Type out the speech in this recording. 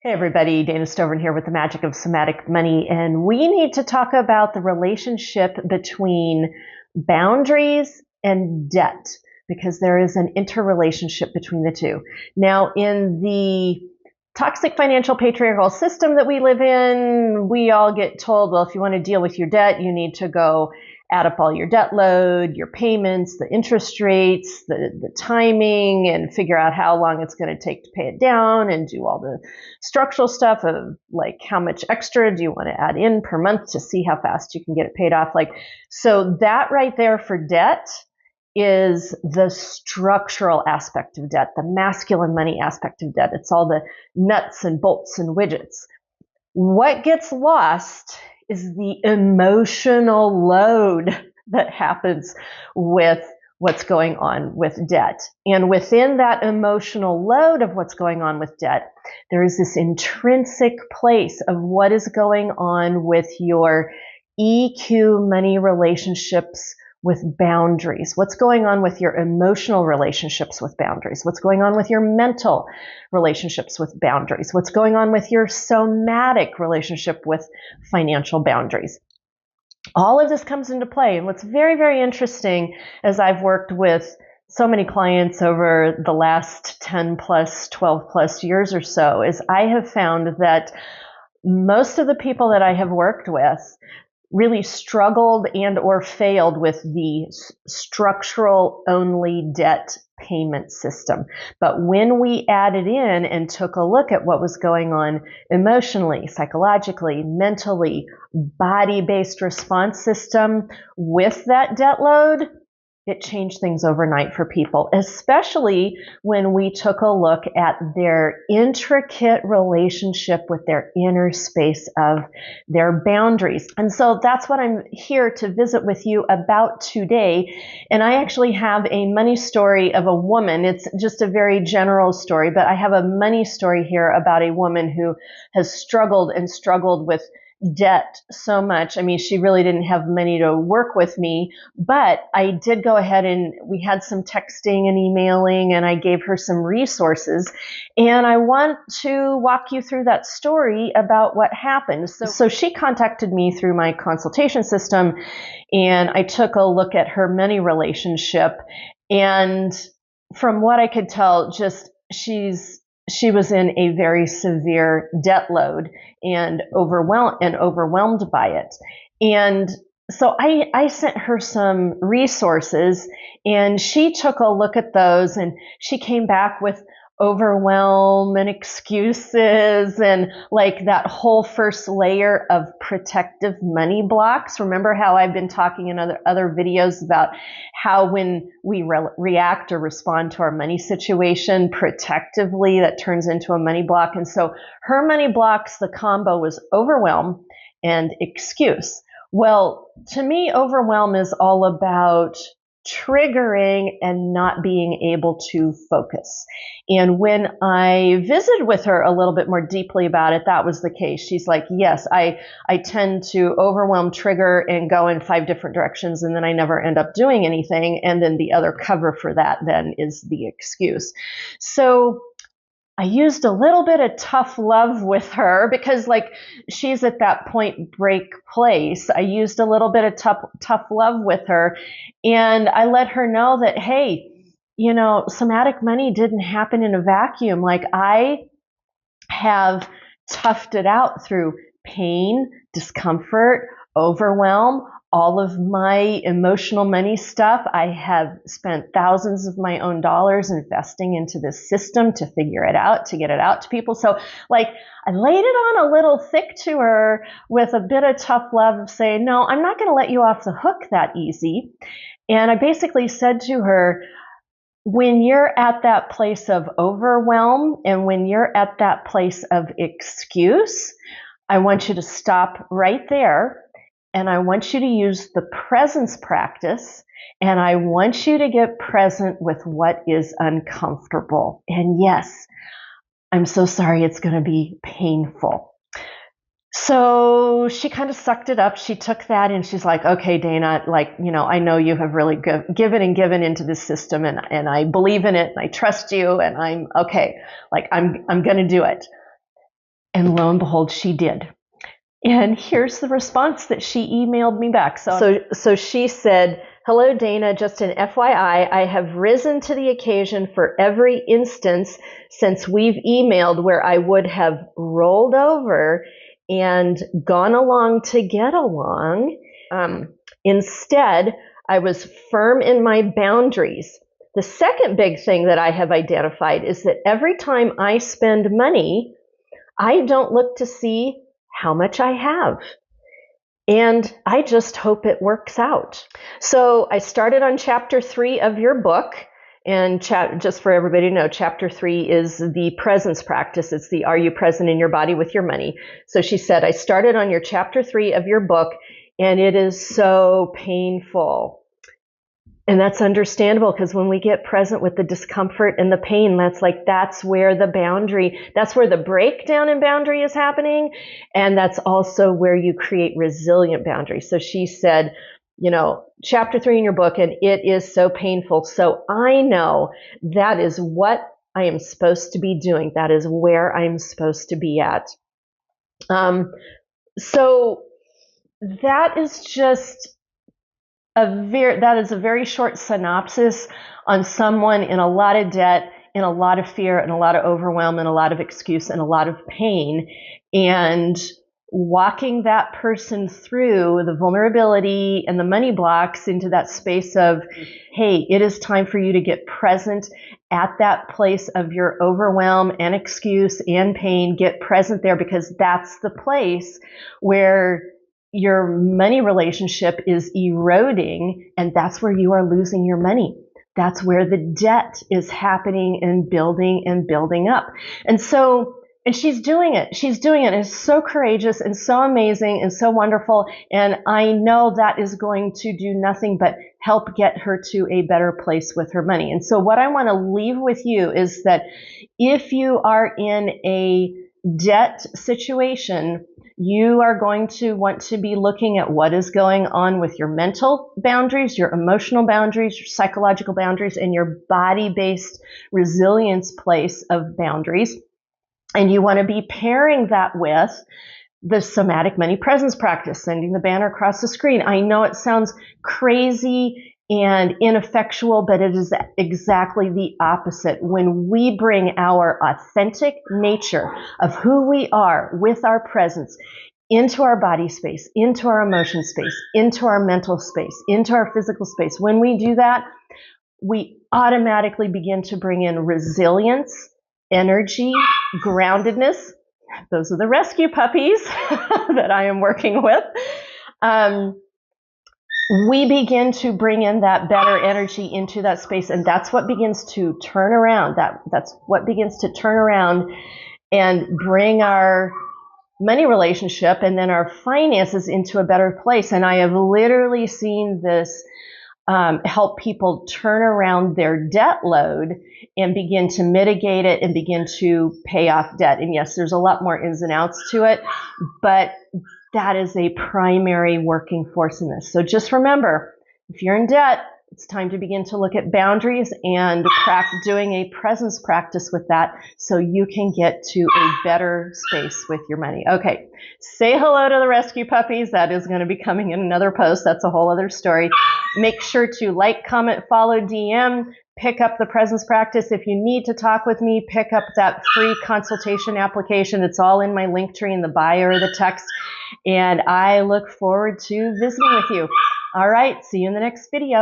Hey everybody, Dana Stovern here with the magic of somatic money, and we need to talk about the relationship between boundaries and debt because there is an interrelationship between the two. Now, in the toxic financial patriarchal system that we live in, we all get told, well, if you want to deal with your debt, you need to go add up all your debt load, your payments, the interest rates, the timing, and figure out how long it's going to take to pay it down and do all the structural stuff of like how much extra do you want to add in per month to see how fast you can get it paid off. So that right there for debt is the structural aspect of debt, the masculine money aspect of debt. It's all the nuts and bolts and widgets. What gets lost is the emotional load that happens with what's going on with debt. And within that emotional load of what's going on with debt, there is this intrinsic place of what is going on with your EQ money relationships with boundaries. What's going on with your emotional relationships with boundaries? What's going on with your mental relationships with boundaries? What's going on with your somatic relationship with financial boundaries? All of this comes into play. And what's very, very interesting as I've worked with so many clients over the last 10 plus, 12 plus years or so is I have found that most of the people that I have worked with really struggled and or failed with the structural only debt payment system. But when we added in and took a look at what was going on emotionally, psychologically, mentally, body-based response system with that debt load, it changed things overnight for people, especially when we took a look at their intricate relationship with their inner space of their boundaries. And so that's what I'm here to visit with you about today. And I actually have a money story of a woman. It's just a very general story, but I have a money story here about a woman who has struggled and struggled with debt so much. I mean, she really didn't have money to work with me, but I did go ahead and we had some texting and emailing, and I gave her some resources. And I want to walk you through that story about what happened. So she contacted me through my consultation system, and I took a look at her money relationship. And from what I could tell, she was in a very severe debt load and overwhelmed by it. And so I sent her some resources, and she took a look at those, and she came back with overwhelm and excuses and like that whole first layer of protective money blocks. Remember how I've been talking in other videos about how when we react or respond to our money situation protectively, that turns into a money block. And so her money blocks, the combo was overwhelm and excuse. Well, to me, overwhelm is all about triggering and not being able to focus. And when I visited with her a little bit more deeply about it, that was the case. She's like, yes, I tend to overwhelm, trigger, and go in 5 different directions, and then I never end up doing anything. And then the other cover for that then is the excuse. So I used a little bit of tough love with her because like she's at that point break place. I used a little bit of tough love with her, and I let her know that, hey, somatic money didn't happen in a vacuum. Like I have toughed it out through pain, discomfort, overwhelm, all of my emotional money stuff. I have spent thousands of my own dollars investing into this system to figure it out, to get it out to people. So like I laid it on a little thick to her with a bit of tough love of saying, no, I'm not going to let you off the hook that easy. And I basically said to her, when you're at that place of overwhelm and when you're at that place of excuse, I want you to stop right there. And I want you to use the presence practice, and I want you to get present with what is uncomfortable. And yes, I'm so sorry, it's going to be painful. So she kind of sucked it up. She took that and she's like, okay, Dana, I know you have really given into this system, and I believe in it and I trust you, and I'm okay. Like I'm going to do it. And lo and behold, she did. And here's the response that she emailed me back. So she said, "Hello, Dana. Just an FYI, I have risen to the occasion for every instance since we've emailed where I would have rolled over and gone along to get along. Instead, I was firm in my boundaries. The second big thing that I have identified is that every time I spend money, I don't look to see how much I have. And I just hope it works out." So I started on chapter 3 of your book. And just for everybody to know, chapter 3 is the presence practice. It's the are you present in your body with your money. So she said, I started on your chapter 3 of your book, and it is so painful. And that's understandable, because when we get present with the discomfort and the pain, that's where the breakdown in boundary is happening. And that's also where you create resilient boundaries. So she said, chapter 3 in your book, and it is so painful. So I know that is what I am supposed to be doing. That is where I'm supposed to be at. So that is just that is a very short synopsis on someone in a lot of debt, in a lot of fear, and a lot of overwhelm, and a lot of excuse, and a lot of pain, and walking that person through the vulnerability and the money blocks into that space of, hey, it is time for you to get present at that place of your overwhelm and excuse and pain. Get present there, because that's the place where your money relationship is eroding, and that's where you are losing your money. That's where the debt is happening and building up. And she's doing it. She's doing it. It's so courageous and so amazing and so wonderful. And I know that is going to do nothing but help get her to a better place with her money. And so what I want to leave with you is that if you are in a debt situation, you are going to want to be looking at what is going on with your mental boundaries, your emotional boundaries, your psychological boundaries, and your body-based resilience place of boundaries. And you want to be pairing that with the somatic money presence practice, sending the banner across the screen. I know it sounds crazy and ineffectual, but it is exactly the opposite. When we bring our authentic nature of who we are with our presence into our body space, into our emotion space, into our mental space, into our physical space, when we do that, we automatically begin to bring in resilience, energy, groundedness. Those are the rescue puppies that I am working with. We begin to bring in that better energy into that space, and that's what begins to turn around. That's what begins to turn around and bring our money relationship and then our finances into a better place. And I have literally seen this help people turn around their debt load and begin to mitigate it and begin to pay off debt. And yes, there's a lot more ins and outs to it, but that is a primary working force in this. So just remember, if you're in debt, it's time to begin to look at boundaries and doing a presence practice with that so you can get to a better space with your money. Okay, say hello to the rescue puppies. That is going to be coming in another post. That's a whole other story. Make sure to like, comment, follow, DM, pick up the presence practice. If you need to talk with me, pick up that free consultation application. It's all in my link tree in the bio or the text. And I look forward to visiting with you. All right, see you in the next video.